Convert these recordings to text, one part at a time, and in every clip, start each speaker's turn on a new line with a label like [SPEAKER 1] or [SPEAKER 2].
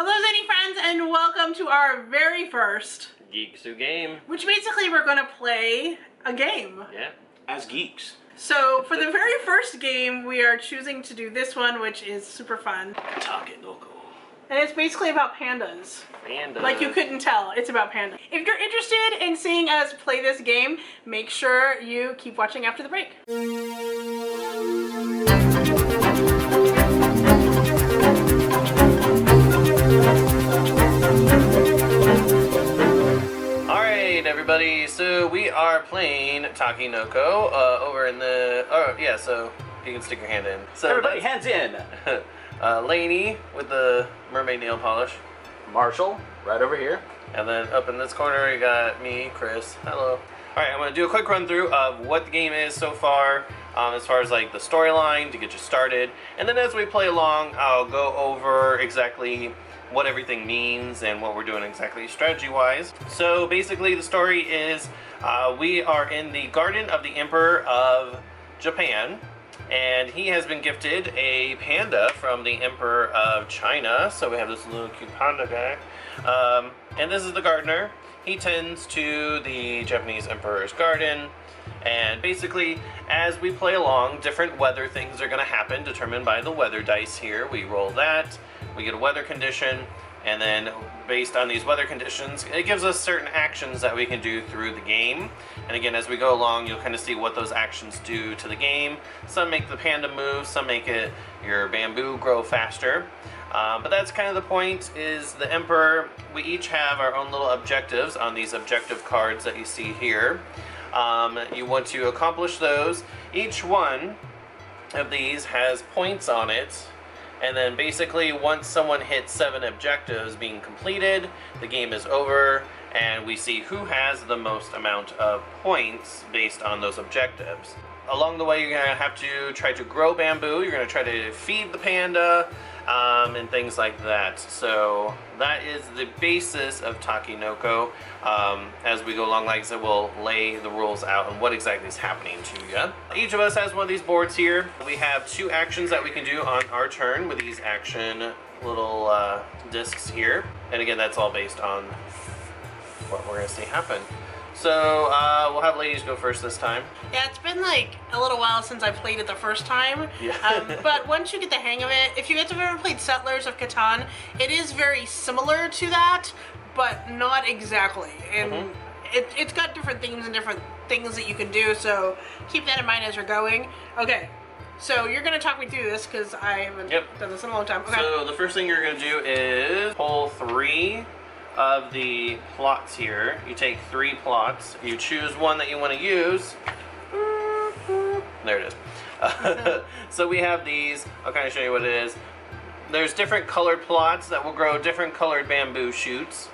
[SPEAKER 1] Hello Zainey friends and welcome to our very first
[SPEAKER 2] Geeks game.
[SPEAKER 1] Which basically we're going to play a game.
[SPEAKER 2] Yeah.
[SPEAKER 3] As geeks.
[SPEAKER 1] So for the very first game we are choosing to do this one, which is super fun.
[SPEAKER 3] Takenoko.
[SPEAKER 1] And it's basically about pandas.
[SPEAKER 2] Pandas.
[SPEAKER 1] Like you couldn't tell, it's about pandas. If you're interested in seeing us play this game, make sure you keep watching after the break.
[SPEAKER 2] Alright everybody, so we are playing Takenoko over in the... Oh yeah, so you can stick your hand in. So
[SPEAKER 3] Everybody, hands in.
[SPEAKER 2] Laney with the mermaid nail polish.
[SPEAKER 3] Marshall, right over here.
[SPEAKER 2] And then up in this corner you got me, Chris. Hello. Alright, I'm going to do a quick run through of what the game is so far, as far as like the storyline to get you started. And then as we play along, I'll go over exactly what everything means and what we're doing exactly strategy-wise. So basically the story is we are in the garden of the Emperor of Japan, and he has been gifted a panda from the Emperor of China. So we have this little cute panda guy. And this is the gardener. He tends to the Japanese Emperor's garden. And basically, as we play along, different weather things are going to happen, determined by the weather dice here. We roll that, we get a weather condition, and then based on these weather conditions, it gives us certain actions that we can do through the game. And again, as we go along, you'll kind of see what those actions do to the game. Some make the panda move, some make it your bamboo grow faster. But that's kind of the point, is the Emperor, we each have our own little objectives on these objective cards that you see here. You want to accomplish those. Each one of these has points on it, and then basically once someone hits 7 objectives being completed, the game is over, and we see who has the most amount of points based on those objectives. Along the way, you're going to have to try to grow bamboo, you're going to try to feed the panda, and things like that. So that is the basis of Takenoko. As we go along, like I said, we'll lay the rules out on what exactly is happening to you. Each of us has one of these boards here. We have 2 actions that we can do on our turn with these action little discs here. And again, that's all based on what we're going to see happen. So we'll have ladies go first this time.
[SPEAKER 1] Yeah, it's been like a little while since I played it the first time.
[SPEAKER 2] Yeah.
[SPEAKER 1] But once you get the hang of it, if you guys have ever played Settlers of Catan, it is very similar to that, but not exactly. And it's got different themes and different things that you can do, so keep that in mind as you're going. Okay, so you're going to talk me through this because I haven't done this in a long time. Okay.
[SPEAKER 2] So the first thing you're going to do is pull 3 of the plots here. You take 3 plots, you choose one that you want to use. There it is. So we have these. I'll kind of show you what it is. There's different colored plots that will grow different colored bamboo shoots,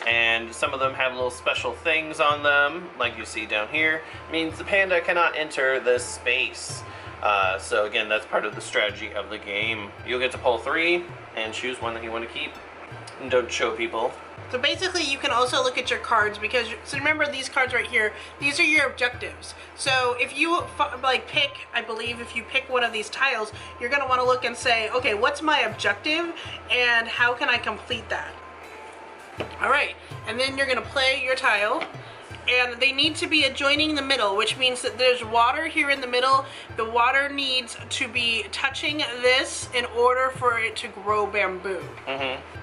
[SPEAKER 2] and some of them have little special things on them, like you see down here. It means the panda cannot enter this space. So again, that's part of the strategy of the game. You'll get to pull 3 and choose one that you want to keep. And don't show people.
[SPEAKER 1] So basically you can also look at your cards, because, so remember these cards right here, these are your objectives. So if you like pick, I believe if you pick one of these tiles, you're going to want to look and say, okay, what's my objective and how can I complete that? Alright, and then you're going to play your tile, and they need to be adjoining the middle, which means that there's water here in the middle. The water needs to be touching this in order for it to grow bamboo.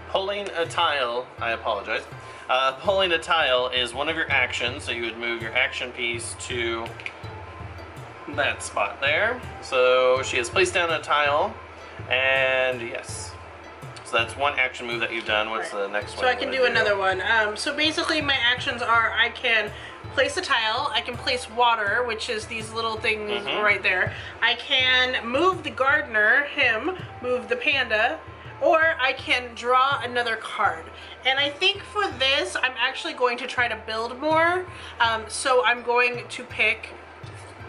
[SPEAKER 2] Pulling a tile, I apologize. Pulling a tile is one of your actions, so you would move your action piece to that spot there. So she has placed down a tile, and yes. So that's one action move that you've done. What's the next one?
[SPEAKER 1] So I can do another one. So basically my actions are, I can place a tile, I can place water, which is these little things right there. I can move the gardener, him, move the panda, or I can draw another card. And I think for this, I'm actually going to try to build more. So I'm going to pick...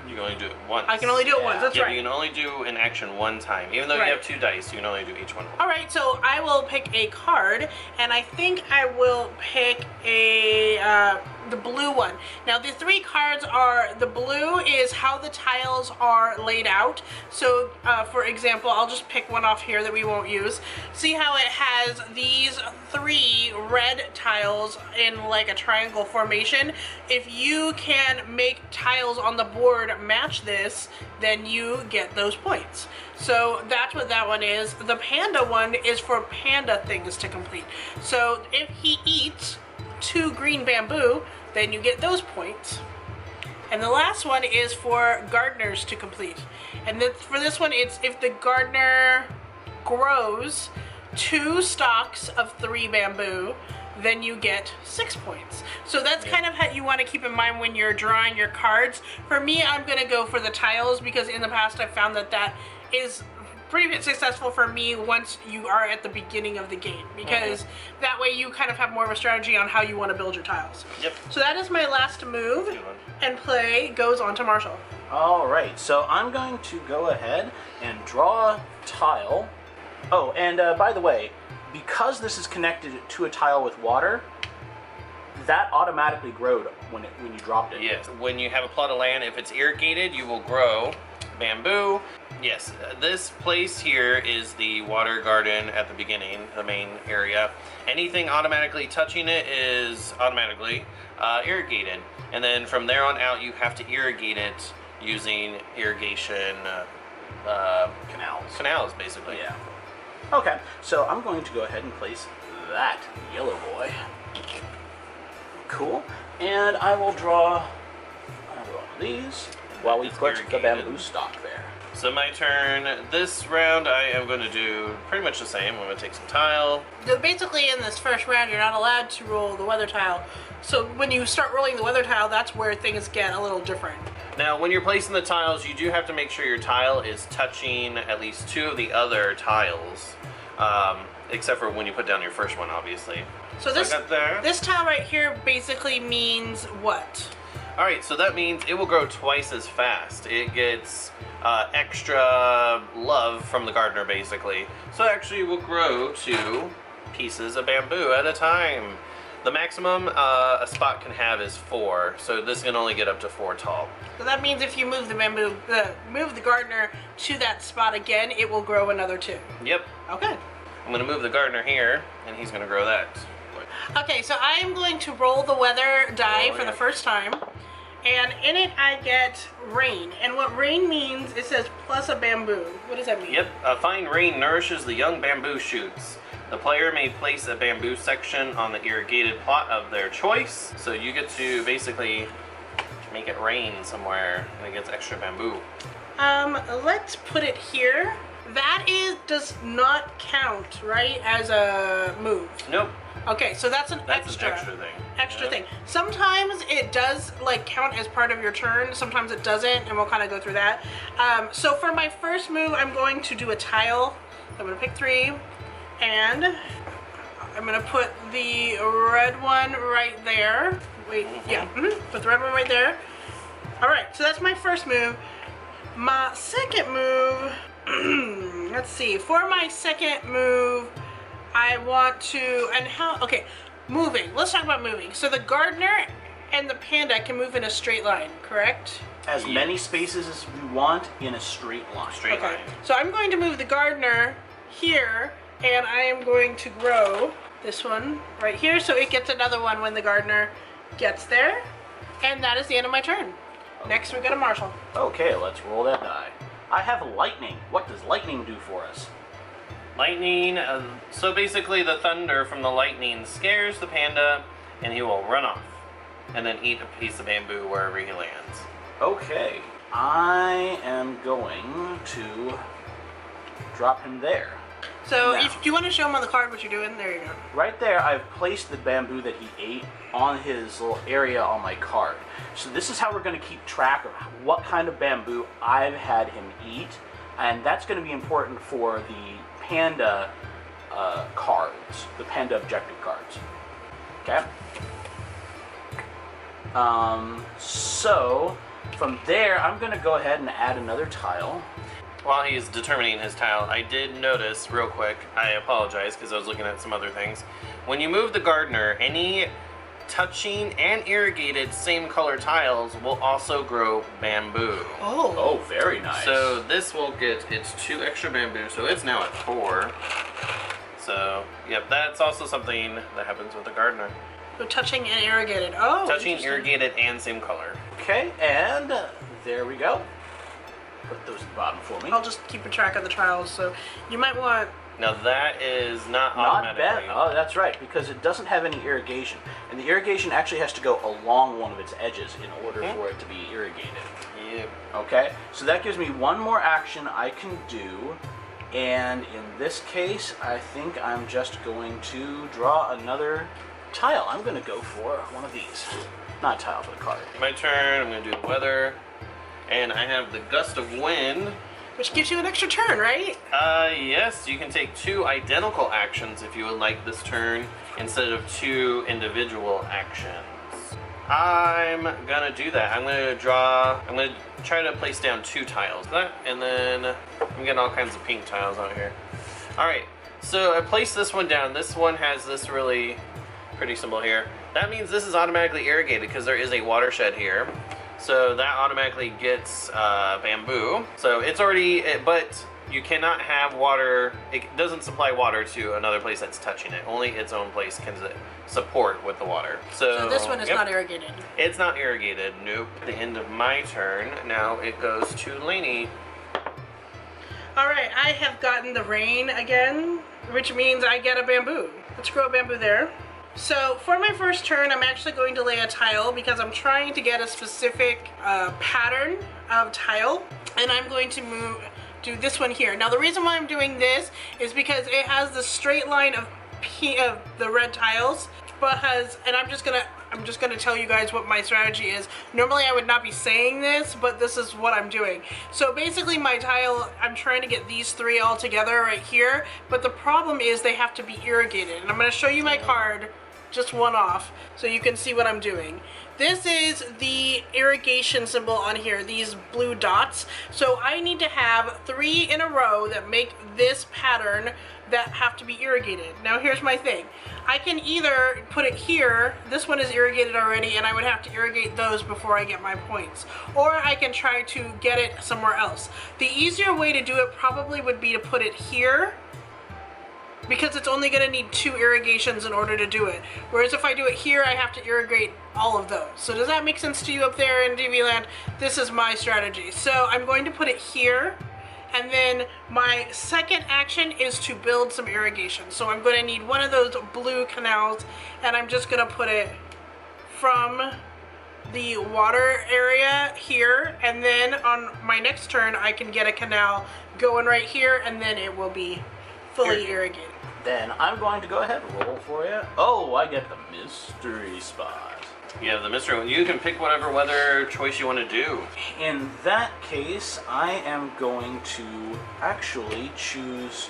[SPEAKER 2] You can only do it once.
[SPEAKER 1] I can only do it once, that's right.
[SPEAKER 2] You can only do an action one time. Even though you have 2 dice, you can only do each one.
[SPEAKER 1] Alright, so I will pick a card, and I think I will pick a the blue one. Now the 3 cards are, the blue is how the tiles are laid out. So for example, I'll just pick one off here that we won't use. See how it has these 3 red tiles in like a triangle formation? If you can make tiles on the board match this, then you get those points. So that's what that one is. The panda one is for panda things to complete. So if he eats 2 green bamboo, then you get those points. And the last one is for gardeners to complete. And then for this one, it's if the gardener grows 2 stalks of 3 bamboo, then you get 6 points. So that's kind of how you want to keep in mind when you're drawing your cards. For me, I'm going to go for the tiles because in the past I've found that that is pretty successful for me once you are at the beginning of the game, because that way you kind of have more of a strategy on how you want to build your tiles.
[SPEAKER 2] Yep.
[SPEAKER 1] So that is my last move, and play goes on to Marshall.
[SPEAKER 3] All right, so I'm going to go ahead and draw a tile. Oh, and by the way, because this is connected to a tile with water, that automatically growed when you dropped it.
[SPEAKER 2] Yes, when you have a plot of land, if it's irrigated, you will grow bamboo. Yes, this place here is the water garden at the beginning, the main area. Anything automatically touching it is automatically irrigated. And then from there on out, you have to irrigate it using irrigation canals, basically.
[SPEAKER 3] Yeah. Okay, so I'm going to go ahead and place that yellow boy. Cool. And I will draw another one of these while we put the bamboo stock there.
[SPEAKER 2] So my turn. This round I am going to do pretty much the same. I'm going to take some tile.
[SPEAKER 1] Basically in this first round, you're not allowed to roll the weather tile. So when you start rolling the weather tile, that's where things get a little different.
[SPEAKER 2] Now, when you're placing the tiles, you do have to make sure your tile is touching at least 2 of the other tiles, except for when you put down your first one, obviously.
[SPEAKER 1] So
[SPEAKER 2] I got there.
[SPEAKER 1] this tile right here basically means what?
[SPEAKER 2] Alright, so that means it will grow twice as fast. It gets extra love from the gardener, basically. So it actually will grow 2 pieces of bamboo at a time. The maximum a spot can have is 4, so this can only get up to 4 tall.
[SPEAKER 1] So that means if you move the bamboo, move the gardener to that spot again, it will grow another 2.
[SPEAKER 2] Yep.
[SPEAKER 1] Okay.
[SPEAKER 2] I'm going to move the gardener here, and he's going to grow that.
[SPEAKER 1] Okay, so I am going to roll the weather die for the first time. And in it I get rain. And what rain means, it says plus a bamboo. What does that mean?
[SPEAKER 2] Yep, a fine rain nourishes the young bamboo shoots. The player may place a bamboo section on the irrigated plot of their choice. So you get to basically make it rain somewhere, and it gets extra bamboo.
[SPEAKER 1] Let's put it here. That does not count, right, as a move?
[SPEAKER 2] Nope.
[SPEAKER 1] Okay, so that's an
[SPEAKER 2] That's
[SPEAKER 1] extra.
[SPEAKER 2] an extra thing.
[SPEAKER 1] Extra thing. Sometimes it does like count as part of your turn. Sometimes it doesn't, and we'll kind of go through that. So for my first move, I'm going to do a tile. I'm going to pick 3, and I'm going to put the red one right there. Wait, yeah, put the red one right there. All right, so that's my first move. My second move, let's see. For my second move, I want to, okay, moving. Let's talk about moving. So the gardener and the panda can move in a straight line, correct?
[SPEAKER 3] As many spaces as we want in a straight line.
[SPEAKER 2] Straight line.
[SPEAKER 1] So I'm going to move the gardener here, and I am going to grow this one right here, so it gets another one when the gardener gets there. And that is the end of my turn. Next we go to Marshall.
[SPEAKER 3] Okay, let's roll that die. I have lightning. What does lightning do for us?
[SPEAKER 2] Lightning, so basically the thunder from the lightning scares the panda, and he will run off and then eat a piece of bamboo wherever he lands.
[SPEAKER 3] Okay, I am going to drop him there.
[SPEAKER 1] So
[SPEAKER 3] Now.
[SPEAKER 1] if you want to show him on the card what you're doing, there you go.
[SPEAKER 3] Right there, I've placed the bamboo that he ate on his little area on my card. So this is how we're going to keep track of what kind of bamboo I've had him eat, and that's going to be important for the panda cards, the panda objective cards. Okay? So from there, I'm going to go ahead and add another tile.
[SPEAKER 2] While he's determining his tile, I did notice real quick, I apologize because I was looking at some other things. When you move the gardener, any touching and irrigated same color tiles will also grow bamboo.
[SPEAKER 1] Oh.
[SPEAKER 3] Oh, very nice.
[SPEAKER 2] So this will get its 2 extra bamboo, so it's now at 4. So, yep, that's also something that happens with the gardener.
[SPEAKER 1] So touching and irrigated. Oh.
[SPEAKER 2] Touching, irrigated, and same color.
[SPEAKER 3] Okay, and there we go. Put those at the bottom for me.
[SPEAKER 1] I'll just keep a track of the tiles. So you might want.
[SPEAKER 2] Now that is not
[SPEAKER 3] Not
[SPEAKER 2] automatically.
[SPEAKER 3] bad. Oh, that's right, because it doesn't have any irrigation. And the irrigation actually has to go along one of its edges in order for it to be irrigated.
[SPEAKER 2] Yep.
[SPEAKER 3] Okay, so that gives me one more action I can do. And in this case, I think I'm just going to draw another tile. I'm going to go for one of these. Not a tile, but a card.
[SPEAKER 2] My turn, I'm going to do the weather. And I have the gust of wind.
[SPEAKER 1] Which gives you an extra turn, right?
[SPEAKER 2] Yes, you can take 2 identical actions if you would like this turn instead of 2 individual actions. I'm gonna do that. I'm gonna try to place down 2 tiles. And then I'm getting all kinds of pink tiles out here. Alright, so I placed this one down. This one has this really pretty symbol here. That means this is automatically irrigated because there is a watershed here. So that automatically gets bamboo. So it's already, but you cannot have water. It doesn't supply water to another place that's touching it. Only its own place can support with the water.
[SPEAKER 1] So this one is not irrigated.
[SPEAKER 2] It's not irrigated. Nope. At the end of my turn, now it goes to Laney.
[SPEAKER 1] All right, I have gotten the rain again, which means I get a bamboo. Let's grow a bamboo there. So for my first turn, I'm actually going to lay a tile because I'm trying to get a specific pattern of tile, and I'm going to do this one here. Now the reason why I'm doing this is because it has the straight line of the red tiles, and I'm just gonna tell you guys what my strategy is. Normally I would not be saying this, but this is what I'm doing. So basically my tile, I'm trying to get these 3 all together right here, but the problem is they have to be irrigated. And I'm gonna show you my card, just one off, so you can see what I'm doing. This is the irrigation symbol on here, these blue dots. So I need to have 3 in a row that make this pattern that have to be irrigated. Now here's my thing. I can either put it here, this one is irrigated already, and I would have to irrigate those before I get my points. Or I can try to get it somewhere else. The easier way to do it probably would be to put it here, because it's only going to need 2 irrigations in order to do it. Whereas if I do it here, I have to irrigate all of those. So does that make sense to you up there in DV Land? This is my strategy. So I'm going to put it here, and then my second action is to build some irrigation. So I'm going to need one of those blue canals, and I'm just going to put it from the water area here, and then on my next turn I can get a canal going right here, and then it will be fully irrigated.
[SPEAKER 3] Then I'm going to go ahead and roll for you. Oh, I get the mystery spot.
[SPEAKER 2] You have the mystery one. You can pick whatever weather choice you want to do.
[SPEAKER 3] In that case, I am going to actually choose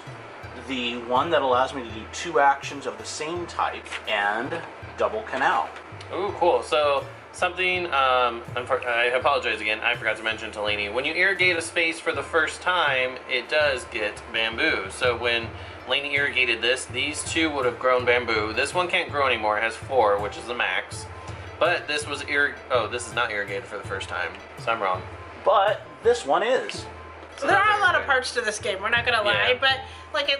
[SPEAKER 3] the one that allows me to do 2 actions of the same type and double canal.
[SPEAKER 2] Ooh, cool. So something, I apologize again, I forgot to mention to Laney. When you irrigate a space for the first time, it does get bamboo. So when Laney irrigated this, these 2 would have grown bamboo. This one can't grow anymore. It has 4, which is the max. But this was this is not irrigated for the first time. So I'm wrong.
[SPEAKER 3] But this one is.
[SPEAKER 1] So there are a lot of parts to this game, we're not gonna lie,
[SPEAKER 2] Yeah.
[SPEAKER 1] but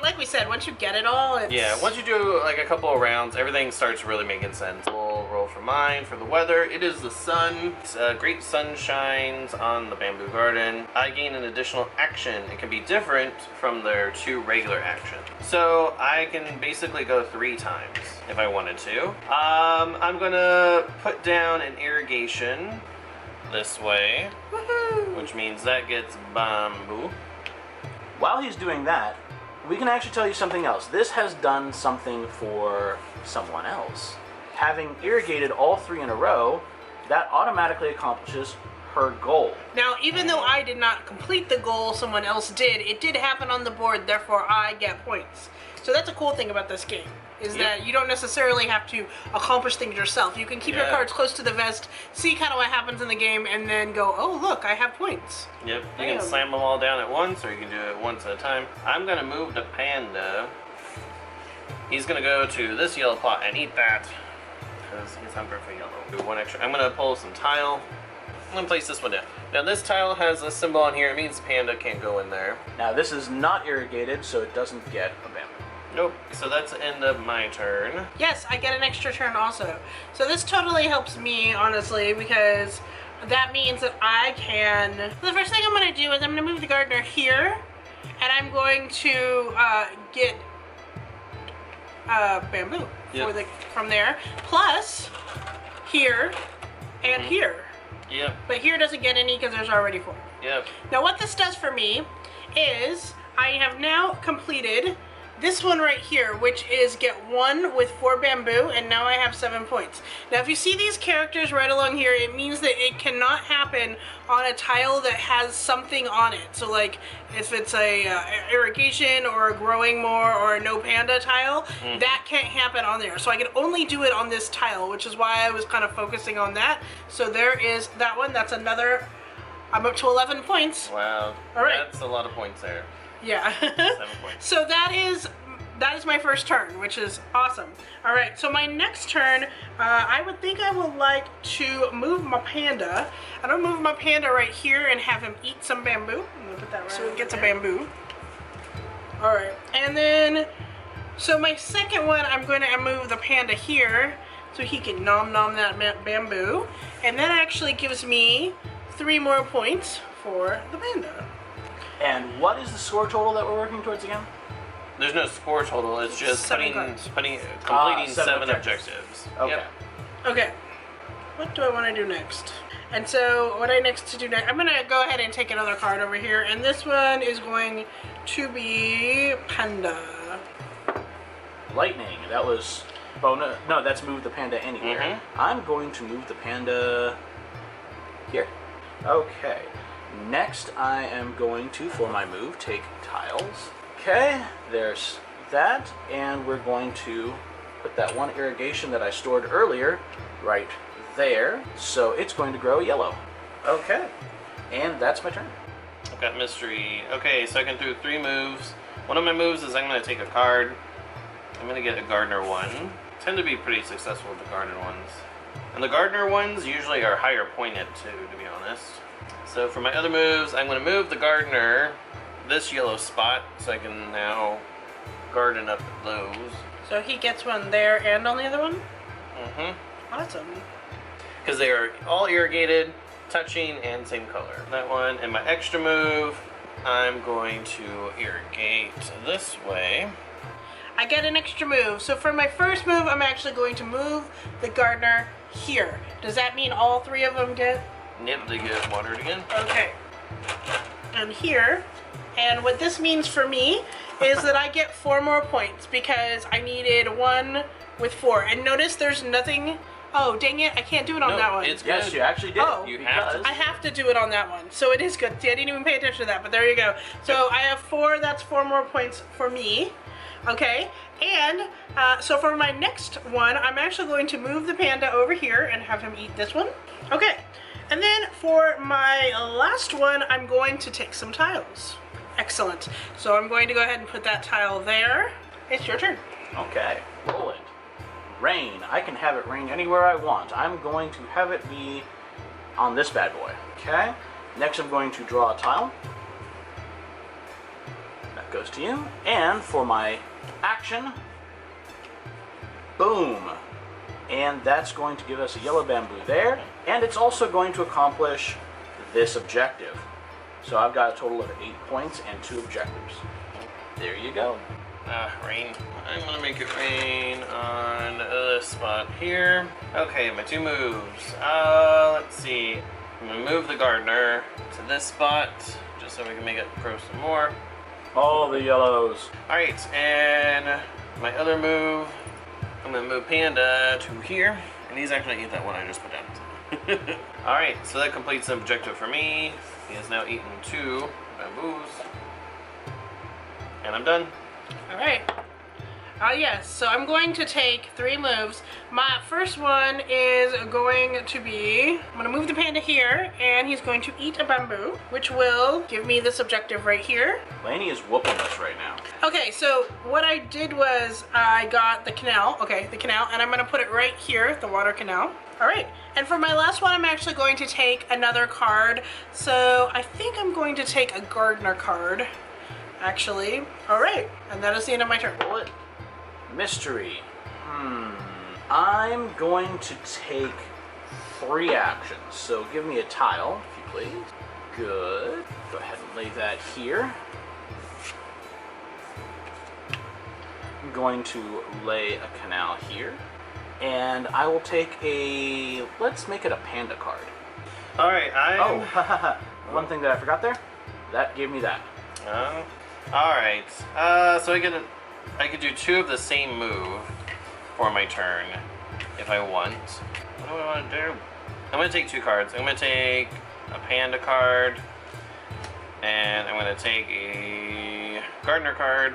[SPEAKER 1] like we said, once you get it all, it's...
[SPEAKER 2] Yeah, once you do like a couple of rounds, everything starts really making sense. We'll roll for mine, for the weather. It is the sun. It's, great sun shines on the bamboo garden. I gain an additional action. It can be different from their 2 regular actions. So I can basically go 3 times if I wanted to. I'm gonna put down an irrigation this way, which means that gets bamboo.
[SPEAKER 3] While he's doing that, we can actually tell you something else. This has done something for someone else. Having irrigated all 3 in a row, that automatically accomplishes her goal.
[SPEAKER 1] Now, even though I did not complete the goal, someone else did, it did happen on the board, therefore I get points. So that's a cool thing about this game, is that you don't necessarily have to accomplish things yourself. You can keep your cards close to the vest, see kind of what happens in the game, and then go, oh look, I have points.
[SPEAKER 2] Yep, you can slam them all down at once, or you can do it once at a time. I'm gonna move the panda. He's gonna go to this yellow pot and eat that. because he's hungry for yellow. Do one extra. I'm gonna pull some tile. I'm gonna place this one down. Now this tile has a symbol on here. It means panda can't go in there.
[SPEAKER 3] Now this is not irrigated, so it doesn't get a bamboo.
[SPEAKER 2] Nope. So that's the end of my turn.
[SPEAKER 1] Yes, I get an extra turn also. So this totally helps me, honestly, because that means that I can... The first thing I'm going to do is I'm going to move the gardener here, and I'm going to get bamboo from there, plus here and here.
[SPEAKER 2] Yep.
[SPEAKER 1] But here doesn't get any because there's already 4.
[SPEAKER 2] Yep.
[SPEAKER 1] Now what this does for me is I have now completed this one right here, which is get 1 with 4 bamboo, and now I have 7 points. Now if you see these characters right along here, it means that it cannot happen on a tile that has something on it. So like if it's a irrigation or a growing more or a no panda tile, that can't happen on there. So I can only do it on this tile, which is why I was kind of focusing on that. So there is that one. That's another, I'm up to 11 points.
[SPEAKER 2] Wow.
[SPEAKER 1] All right.
[SPEAKER 2] That's a lot of points there.
[SPEAKER 1] Yeah.
[SPEAKER 2] 7 points.
[SPEAKER 1] So that is my first turn, which is awesome. All right, so my next turn, I would think I would like to move my panda. I'm gonna move my panda right here and have him eat some bamboo. I'm gonna put that right so he gets a bamboo. All right, and then, so my second one, I'm going to move the panda here so he can nom that bamboo. And that actually gives me 3 more points for the panda.
[SPEAKER 3] And what is the score total that we're working towards again?
[SPEAKER 2] There's no score total. It's just completing 7 objectives.
[SPEAKER 3] Okay.
[SPEAKER 2] Yep.
[SPEAKER 1] Okay. What do I want to do next? And so what I next to do next, I'm going to go ahead and take another card over here. And this one is going to be panda.
[SPEAKER 3] Lightning. That was bonus. No, that's move the panda anywhere. I'm going to move the panda here. Okay. Next, I am going to, for my move, take tiles. Okay, there's that, and we're going to put that one irrigation that I stored earlier right there, so it's going to grow yellow. Okay, and that's my turn.
[SPEAKER 2] I've got mystery. Okay, so I can do 3 moves. One of my moves is I'm going to take a card. I'm going to get a gardener 1. I tend to be pretty successful with the gardener ones. And the gardener ones usually are higher pointed too, to be honest. So for my other moves, I'm going to move the gardener this yellow spot so I can now garden up those.
[SPEAKER 1] So he gets one there and on the other one? Awesome.
[SPEAKER 2] Because they are all irrigated, touching, and same color. That one. And my extra move, I'm going to irrigate this way.
[SPEAKER 1] I get an extra move. So for my first move, I'm actually going to move the gardener here. Does that mean all 3 of them get?
[SPEAKER 2] Yep, they get watered again.
[SPEAKER 1] Okay. And here, and what this means for me is that I get 4 more points because I needed 1 with 4. And notice there's nothing. Oh, dang it! I can't do it on that one.
[SPEAKER 2] It's good.
[SPEAKER 3] Yes, you actually did.
[SPEAKER 1] Oh,
[SPEAKER 2] you have to.
[SPEAKER 1] I have to do it on that one, so it is good. See, I didn't even pay attention to that, but there you go. So I have 4. That's 4 more points for me. Okay, and so for my next one, I'm actually going to move the panda over here and have him eat this one. Okay. And then for my last one, I'm going to take some tiles. Excellent. So I'm going to go ahead and put that tile there. It's your turn.
[SPEAKER 3] Okay, roll it. Rain. I can have it rain anywhere I want. I'm going to have it be on this bad boy. Okay. Next I'm going to draw a tile. That goes to you. And for my action, boom. And that's going to give us a yellow bamboo there. And it's also going to accomplish this objective. So I've got a total of 8 points and 2 objectives. There you go.
[SPEAKER 2] Rain. I'm gonna make it rain on this spot here. Okay, my 2 moves. Let's see. I'm gonna move the gardener to this spot, just so we can make it grow some more.
[SPEAKER 3] All the yellows.
[SPEAKER 2] Alright, and my other move, I'm gonna move Panda to here, and he's actually eat that one I just put down. Alright, so that completes the objective for me. He has now eaten 2 bamboos. And I'm done.
[SPEAKER 1] All right. Yes, so I'm going to take 3 moves. My first one is going to be, I'm going to move the panda here, and he's going to eat a bamboo, which will give me this objective right here.
[SPEAKER 3] Laney is whooping us right now.
[SPEAKER 1] Okay, so what I did was I got the canal, and I'm going to put it right here, the water canal. All right, and for my last one, I'm actually going to take another card. So I think I'm going to take a gardener card, actually. All right, and that is the end of my turn.
[SPEAKER 3] Bullet. Mystery. I'm going to take 3 actions. So give me a tile, if you please. Good. Go ahead and lay that here. I'm going to lay a canal here. And I will take a... Let's make it a panda card.
[SPEAKER 2] All right,
[SPEAKER 3] One thing that I forgot there. That gave me that.
[SPEAKER 2] All right. So I could do 2 of the same move for my turn if I want. What do I want to do? I'm going to take 2 cards. I'm going to take a panda card, and I'm going to take a gardener card.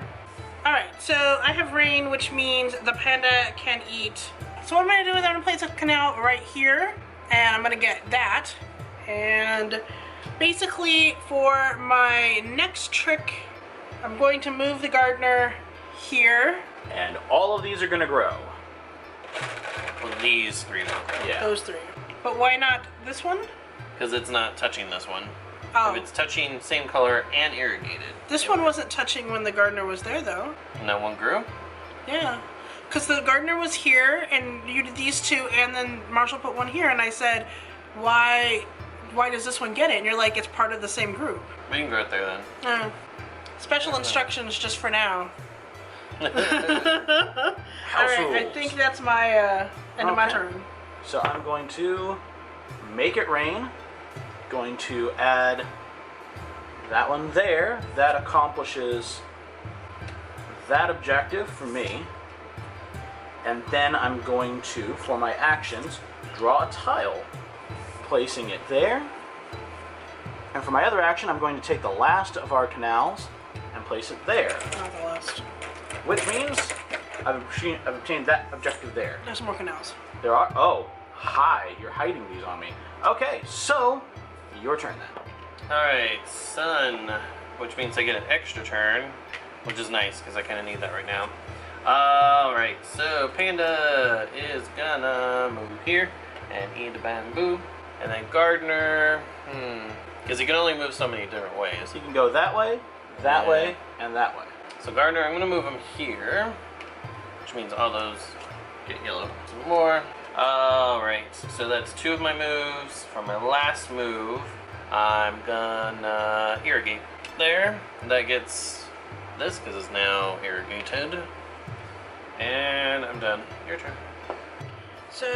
[SPEAKER 1] All right, so I have rain, which means the panda can eat. So what I'm going to do is I'm going to place a canal right here, and I'm going to get that. And basically for my next trick, I'm going to move the gardener here.
[SPEAKER 3] And all of these are going to grow.
[SPEAKER 2] Well, these 3 will grow.
[SPEAKER 3] Yeah.
[SPEAKER 1] Those 3. But why not this one?
[SPEAKER 2] Because it's not touching this one.
[SPEAKER 1] Oh.
[SPEAKER 2] If it's touching same color and irrigated.
[SPEAKER 1] This one wasn't touching when the gardener was there, though.
[SPEAKER 2] And that one grew?
[SPEAKER 1] Yeah. Because the gardener was here, and you did these 2, and then Marshall put one here, and I said, why does this one get it? And you're like, it's part of the same group.
[SPEAKER 2] We can grow it there then.
[SPEAKER 1] Special instructions just for now.
[SPEAKER 3] House
[SPEAKER 1] Alright, I
[SPEAKER 3] rules.
[SPEAKER 1] think that's my end of my turn.
[SPEAKER 3] So I'm going to make it rain. Going to add that one there. That accomplishes that objective for me. And then I'm going to, for my actions, draw a tile, placing it there. And for my other action, I'm going to take the last of our canals and place it there.
[SPEAKER 1] Not the last.
[SPEAKER 3] Which means I've obtained that objective there.
[SPEAKER 1] There's more canals.
[SPEAKER 3] There are. Oh, hi. You're hiding these on me. Okay, so your turn then.
[SPEAKER 2] Alright, sun. Which means I get an extra turn, which is nice because I kind of need that right now. Alright, so Panda is gonna move here and eat the bamboo. And then Gardener, because he can only move so many different ways.
[SPEAKER 3] You can go that way, that way, and that way.
[SPEAKER 2] So Gardener, I'm gonna move him here, which means all those get yellow. Some more. Alright, so that's 2 of my moves. For my last move, I'm gonna irrigate there. That gets this because it's now irrigated. And I'm done. Your turn.
[SPEAKER 1] So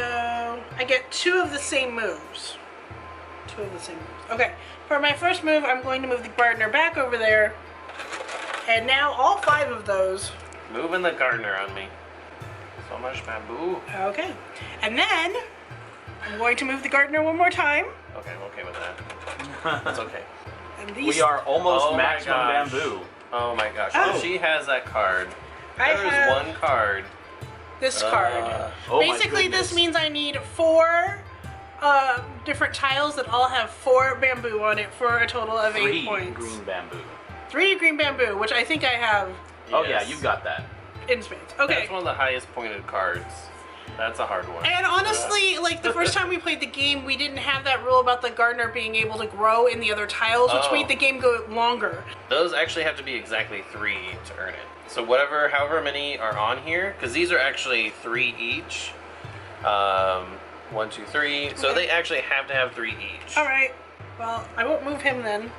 [SPEAKER 1] I get 2 of the same moves. 2 of the same moves. Okay. For my first move, I'm going to move the gardener back over there. And now all 5 of those.
[SPEAKER 2] Moving the gardener on me. So much bamboo.
[SPEAKER 1] Okay. And then I'm going to move the gardener one more time.
[SPEAKER 2] Okay, I'm okay with that. That's okay.
[SPEAKER 1] And these
[SPEAKER 3] We are almost
[SPEAKER 2] Oh my
[SPEAKER 3] maximum
[SPEAKER 2] gosh.
[SPEAKER 3] bamboo.
[SPEAKER 2] Oh my gosh.
[SPEAKER 1] Oh.
[SPEAKER 2] Oh, she has that card.
[SPEAKER 1] I
[SPEAKER 2] There's
[SPEAKER 1] have
[SPEAKER 2] one card.
[SPEAKER 1] this card.
[SPEAKER 3] Oh my
[SPEAKER 1] Basically,
[SPEAKER 3] goodness.
[SPEAKER 1] this means I need 4 different tiles that all have 4 bamboo on it for a total of 8
[SPEAKER 3] 3
[SPEAKER 1] points.
[SPEAKER 3] green bamboo.
[SPEAKER 1] 3 green bamboo, which I think I have
[SPEAKER 3] Oh yeah,
[SPEAKER 2] Yes.
[SPEAKER 3] you've got that.
[SPEAKER 1] in spades. Okay.
[SPEAKER 2] That's one of the highest pointed cards. That's a hard one.
[SPEAKER 1] And honestly, like the first time we played the game, we didn't have that rule about the gardener being able to grow in the other tiles, which
[SPEAKER 2] Oh.
[SPEAKER 1] made the game go longer.
[SPEAKER 2] Those actually have to be exactly 3 to earn it. So however many are on here, because these are actually 3 each. 1, 2, 3. So
[SPEAKER 1] Okay.
[SPEAKER 2] they actually have to have 3 each.
[SPEAKER 1] All right. Well, I won't move him then.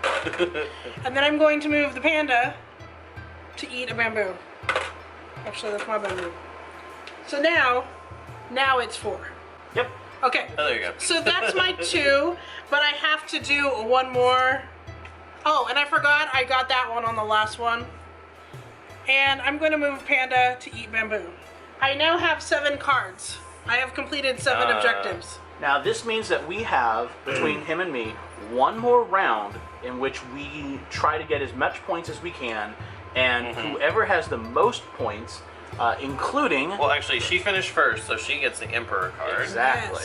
[SPEAKER 1] And then I'm going to move the panda to eat a bamboo. Actually, that's my bamboo. So now it's 4.
[SPEAKER 3] Yep.
[SPEAKER 1] Okay.
[SPEAKER 2] Oh, there you go.
[SPEAKER 1] So that's my 2, but I have to do 1 more. Oh, and I forgot I got that one on the last one. And I'm going to move Panda to eat bamboo. I now have 7 cards. I have completed 7 objectives.
[SPEAKER 3] Now this means that we have, between him and me, 1 more round in which we try to get as much points as we can, and whoever has the most points including...
[SPEAKER 2] Well, actually, she finished first, so she gets the Emperor card.
[SPEAKER 3] Exactly.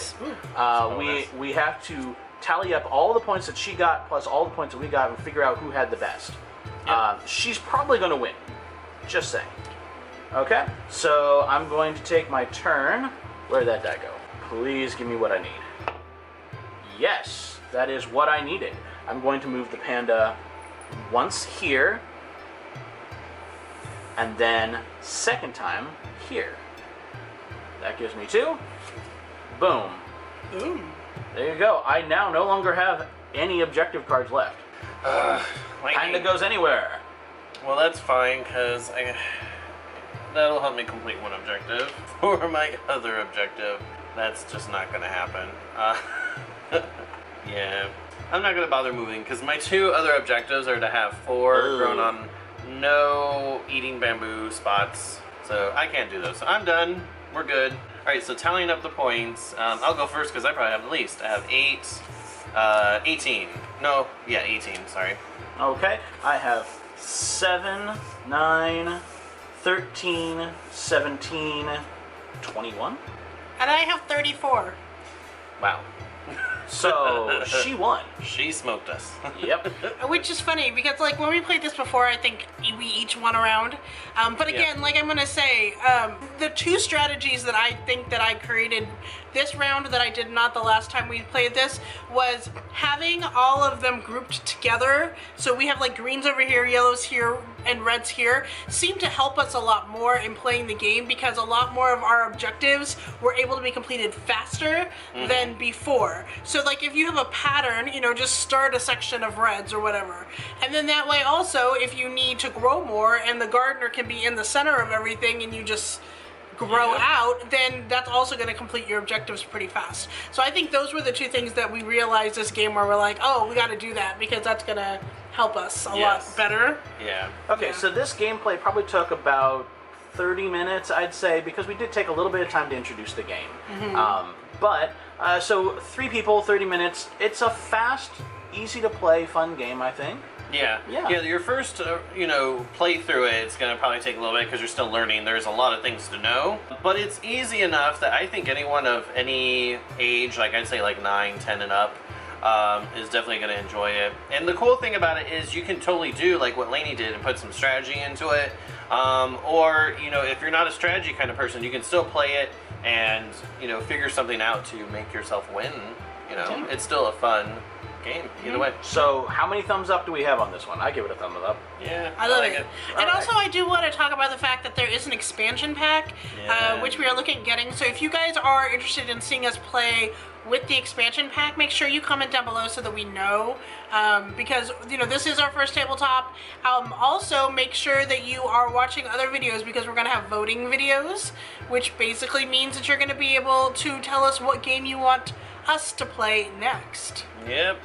[SPEAKER 2] Yes.
[SPEAKER 3] We have to tally up all the points that she got plus all the points that we got and figure out who had the best.
[SPEAKER 2] Yep.
[SPEAKER 3] She's probably going to win. Just saying. Okay, so I'm going to take my turn. Where'd that die go? Please give me what I need. Yes, that is what I needed. I'm going to move the panda once here, and then second time here. That gives me 2. Boom.
[SPEAKER 1] Ooh.
[SPEAKER 3] There you go. I now no longer have any objective cards left. Panda goes anywhere.
[SPEAKER 2] Well, that's fine, because that'll help me complete one objective. For my other objective, that's just not going to happen. Yeah. I'm not going to bother moving, because my 2 other objectives are to have 4 grown on no eating bamboo spots. So I can't do those. So I'm done. We're good. Alright, so tallying up the points. I'll go first, because I probably have the least. I have 18. No, yeah, 18, sorry.
[SPEAKER 3] Okay, I have 7, 9, 13, 17, 21.
[SPEAKER 1] And I have 34.
[SPEAKER 2] Wow.
[SPEAKER 3] So she won.
[SPEAKER 2] She smoked us.
[SPEAKER 3] Yep.
[SPEAKER 1] Which is funny because like when we played this before, I think we each won a round. But again, like I'm gonna say, the 2 strategies that I think that I created this round that I did not the last time we played this was having all of them grouped together. So we have like greens over here, yellows here, and reds here. Seemed to help us a lot more in playing the game because a lot more of our objectives were able to be completed faster than before. So like if you have a pattern, you know, just start a section of reds or whatever. And then that way also, if you need to grow more and the gardener can be in the center of everything and you just grow out, then that's also going to complete your objectives pretty fast. So I think those were the 2 things that we realized this game where we're like, oh, we got to do that because that's going to help us a lot better.
[SPEAKER 2] Yeah.
[SPEAKER 3] Okay, so this gameplay probably took about 30 minutes, I'd say, because we did take a little bit of time to introduce the game. So 3 people, 30 minutes. It's a fast, easy to play, fun game, I think.
[SPEAKER 2] Yeah.
[SPEAKER 3] Yeah.
[SPEAKER 2] Your first, play through it's going to probably take a little bit because you're still learning. There's a lot of things to know. But it's easy enough that I think anyone of any age, like I'd say like 9, 10 and up, is definitely going to enjoy it. And the cool thing about it is you can totally do like what Laney did and put some strategy into it. Or, if you're not a strategy kind of person, you can still play it and, figure something out to make yourself win. It's still a fun game either way.
[SPEAKER 3] So how many thumbs up do we have on this one? I give it a thumbs up.
[SPEAKER 2] Yeah,
[SPEAKER 1] I love
[SPEAKER 2] like
[SPEAKER 1] it. And also I do want to talk about the fact that there is an expansion pack, which we are looking at getting. So if you guys are interested in seeing us play with the expansion pack, make sure you comment down below so that we know, because this is our first tabletop. Also make sure that you are watching other videos because we're going to have voting videos, which basically means that you're going to be able to tell us what game you want us to play next.
[SPEAKER 2] Yep.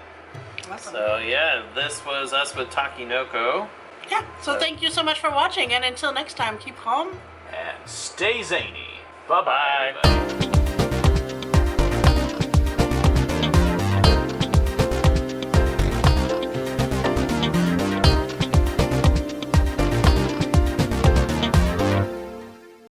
[SPEAKER 1] Awesome.
[SPEAKER 2] So yeah, this was us with Takenoko.
[SPEAKER 1] Yeah, so thank you so much for watching, and until next time, keep calm
[SPEAKER 3] And stay zany. Bye-bye.
[SPEAKER 2] Bye.